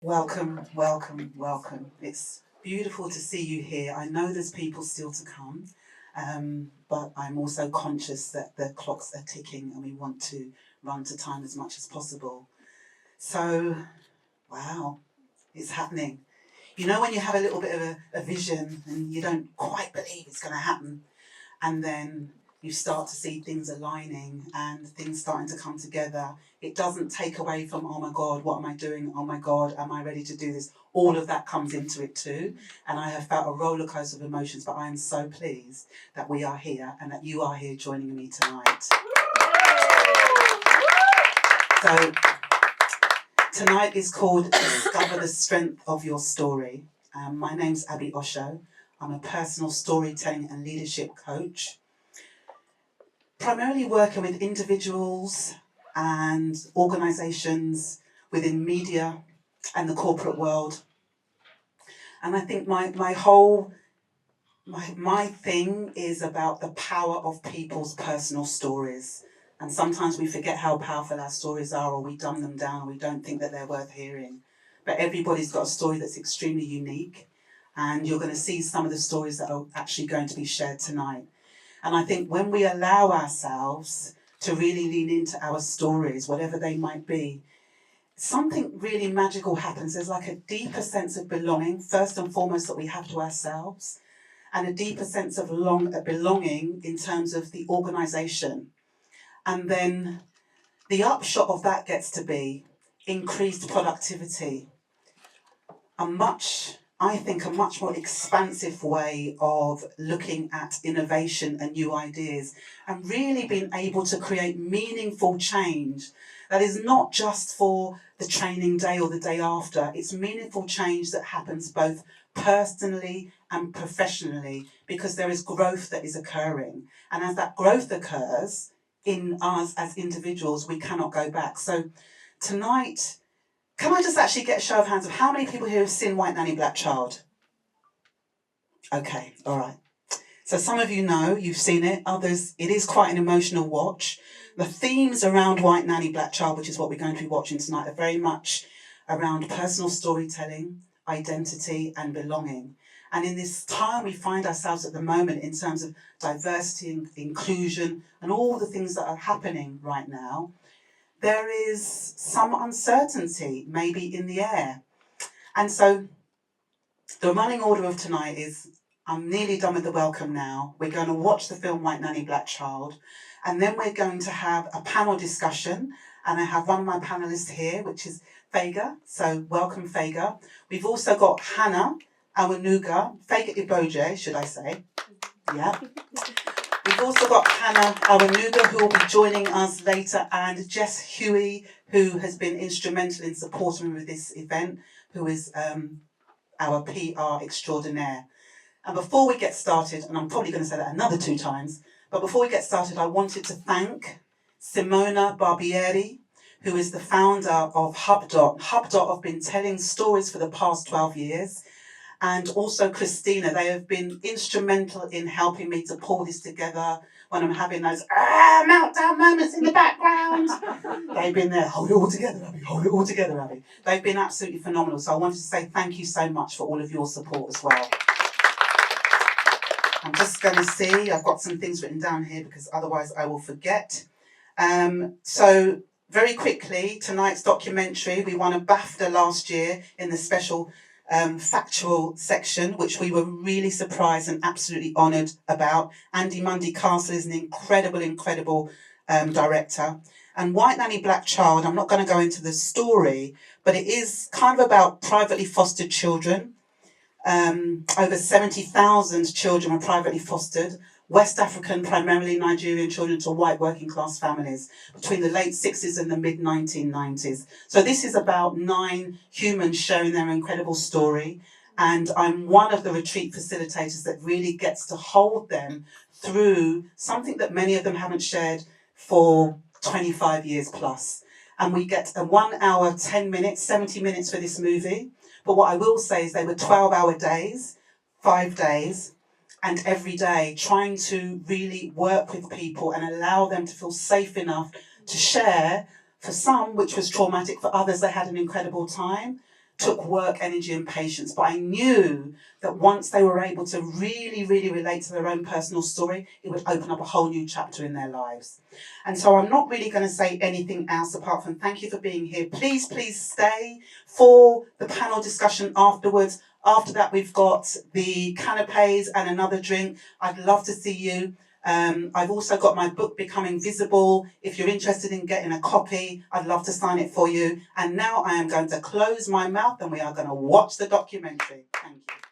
Welcome, welcome, welcome. It's beautiful to see you here. I know there's people still to come, but I'm also conscious that the clocks are ticking and we want to run to time as much as possible. So, wow, it's happening. You know when you have a little bit of a vision and you don't quite believe it's going to happen, and then you start to see things aligning and things starting to come together. It doesn't take away from, oh my God, what am I doing? Oh my God, am I ready to do this? All of that comes into it too. And I have felt a roller coaster of emotions, but I am so pleased that we are here and that you are here joining me tonight. So tonight is called Discover the Strength of Your Story. My name's Abi Osho. I'm a personal storytelling and leadership coach, primarily working with individuals and organisations within media and the corporate world. And I think my thing is about the power of people's personal stories. And sometimes we forget how powerful our stories are, or we dumb them down, or we don't think that they're worth hearing. But everybody's got a story that's extremely unique. And you're going to see some of the stories that are actually going to be shared tonight. And I think when we allow ourselves to really lean into our stories, whatever they might be, something really magical happens. There's like a deeper sense of belonging, first and foremost, that we have to ourselves, and a deeper sense of belonging in terms of the organisation. And then the upshot of that gets to be increased productivity, a much more expansive way of looking at innovation and new ideas, and really being able to create meaningful change that is not just for the training day or the day after. It's meaningful change that happens both personally and professionally, because there is growth that is occurring. And as that growth occurs in us as individuals, we cannot go back. So tonight, can I just actually get a show of hands of how many people here have seen White Nanny Black Child? Okay, all right. So some of you know, you've seen it. Others, it is quite an emotional watch. The themes around White Nanny Black Child, which is what we're going to be watching tonight, are very much around personal storytelling, identity and belonging. And in this time we find ourselves at the moment in terms of diversity and inclusion and all the things that are happening right now, there is some uncertainty maybe in the air. And so the running order of tonight is, I'm nearly done with the welcome now. We're going to watch the film White Nanny Black Child, and then we're going to have a panel discussion. And I have one of my panelists here, which is Fega. So welcome, Fega. We've also got Hannah Awanuga, Fega Iboje, should I say. Yeah. We've also got Hannah Awanuga, who will be joining us later, and Jess Huey, who has been instrumental in supporting me with this event, who is our PR extraordinaire. And before we get started, and I'm probably going to say that another 2 times, but before we get started, I wanted to thank Simona Barbieri, who is the founder of HubDot. HubDot have been telling stories for the past 12 years. And also Christina, they have been instrumental in helping me to pull this together when I'm having those meltdown moments in the background. They've been there, hold it all together, Abby, hold it all together, Abby. They've been absolutely phenomenal. So I wanted to say thank you so much for all of your support as well. I'm just going to see, I've got some things written down here because otherwise I will forget. So very quickly, tonight's documentary, we won a BAFTA last year in the special factual section, which we were really surprised and absolutely honoured about. Andy Mundy Castle is an incredible director. And White Nanny Black Child, I'm not going to go into the story, but it is kind of about privately fostered children. Over 70,000 children were privately fostered, West African, primarily Nigerian children, to white working class families between the late 60s and the mid 1990s. So this is about 9 humans sharing their incredible story. And I'm one of the retreat facilitators that really gets to hold them through something that many of them haven't shared for 25 years plus. And we get a 1 hour, 10 minutes, 70 minutes for this movie. But what I will say is they were 12-hour days, 5 days, and every day trying to really work with people and allow them to feel safe enough to share. For some, which was traumatic, for others, they had an incredible time, took work, energy and patience, but I knew that once they were able to really, really relate to their own personal story, it would open up a whole new chapter in their lives. And so I'm not really going to say anything else apart from thank you for being here. Please, please stay for the panel discussion afterwards. After that, we've got the canapes and another drink. I'd love to see you. I've also got my book, Becoming Visible. If you're interested in getting a copy, I'd love to sign it for you. And now I am going to close my mouth and we are going to watch the documentary. Thank you.